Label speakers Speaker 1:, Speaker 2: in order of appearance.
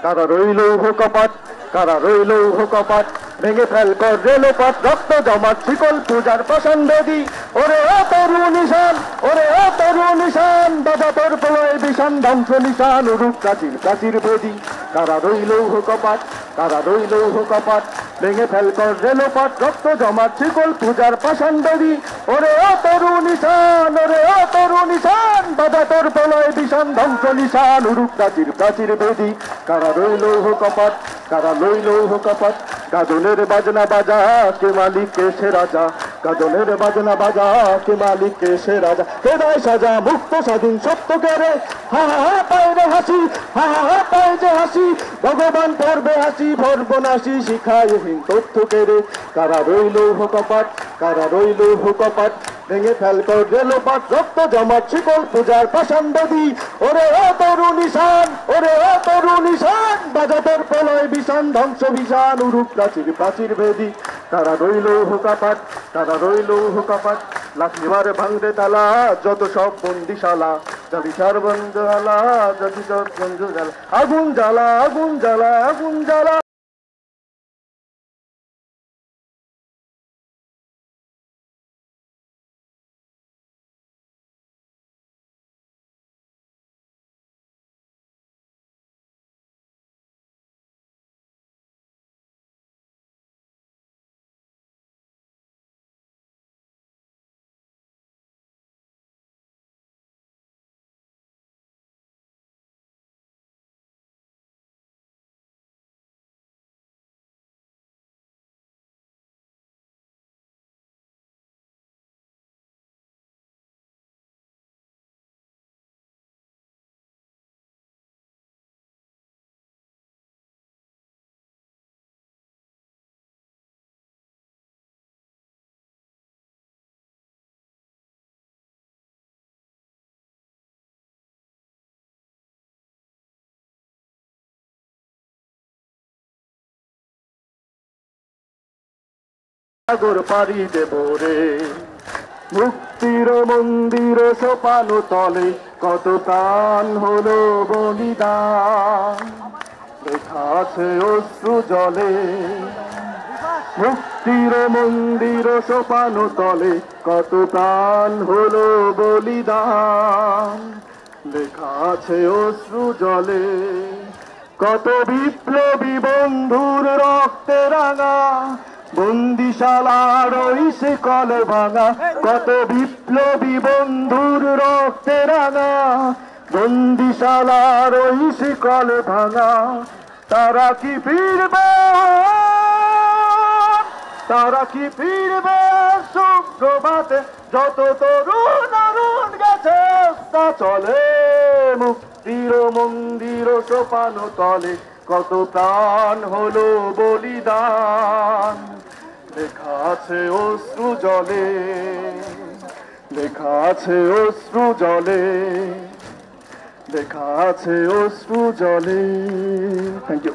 Speaker 1: কারা রইল কপাট, কারা রইল কপাট, ভেঙে ফেল কর রেলপাট, রক্ত জমাট শিকল পূজার পাষাণ বেদী। ওরে ও তরু নিশান, ওরে ও তরু নিশান, বাবা তোর প্রলয় বিষান, ধ্বংস নিশান, উরুক প্রাচীর প্রাচীর বেদী। কারা রইল কপাট, কারা রইল কপাট, ভেঙে ফেল কর রেলপাট, রক্ত জমাট শিকল পূজার পাষাণ বেদী। ওরে ও তরু নিশান, ওরে ও তরু নিশান, বাবা তোর প্রলয় বিষান, ধ্বংস নিশান, উরুক প্রাচীর প্রাচীর বেদী। কারা রইল কপাট, কারা রইল কপাট, গাজনের বাজনা বাজা কে মালিক কে সে রাজা, গাজনের বাজনা বাজা কে মালিক কে সে রাজা। হৃদয় সাজা মুক্ত স্বাধীন সত্য কেড়ে, হা হা হা পায় রে হাসি, হা হা হা পায় যে হাসি, ভগবান পড়বে হাসি ভর্বনাশি, শিখায় হীন তথ্য কেড়ে। কারা রইল কপাট, কারা রইল কপাট, ভেঙে ফেল কর রেলপাট, রক্ত জমাট শিকল পূজার পাষাণ বেদী। ওরে ও তরু নিশান, ওরে ও তরু নিশান, বাজা তোর প্রলয় বিষান, ধ্বংস বিষান, উরুক প্রাচীর প্রাচীর বেদী। কারা রইল কপাট, কারা রইল কপাট, লাঠি মারে ভাঙরে তালা যত সব বন্দিশালা, যাবি সার বন্ধুলা যদি সব বন্ধু জ্বালা, আগুন জ্বালা আগুন জ্বালা আগুন জ্বালা। সাগর পাড়ি দেব রে, মুক্তির মন্দির সোপান তলে কত প্রাণ হলো বলিদান, লেখা আছে অশ্রু জলে। মুক্তির মন্দির সোপান তলে কত প্রাণ হলো বলিদান, লেখা আছে অশ্রু জলে। কত বিপ্লবী বন্ধুর রক্তে রাঙা বন্দিশালার ওই শিকল ভাঙা, কত বিপ্লবী বন্ধুর রক্তে রাঙা বন্দিশালার ওই শিকল ভাঙা। তারা কি ফিরবে, তারা কি ফিরবে শুভ্রভাতে, যত তরুণ অরুণ গেছে তা চলে। মুক্তির মন্দির সোপান তলে কত প্রাণ হলো বলিদান, লেখা আছে অশ্রু জলে, লেখা আছে অশ্রু জলে, লেখা আছে অশ্রু জলে। Thank you.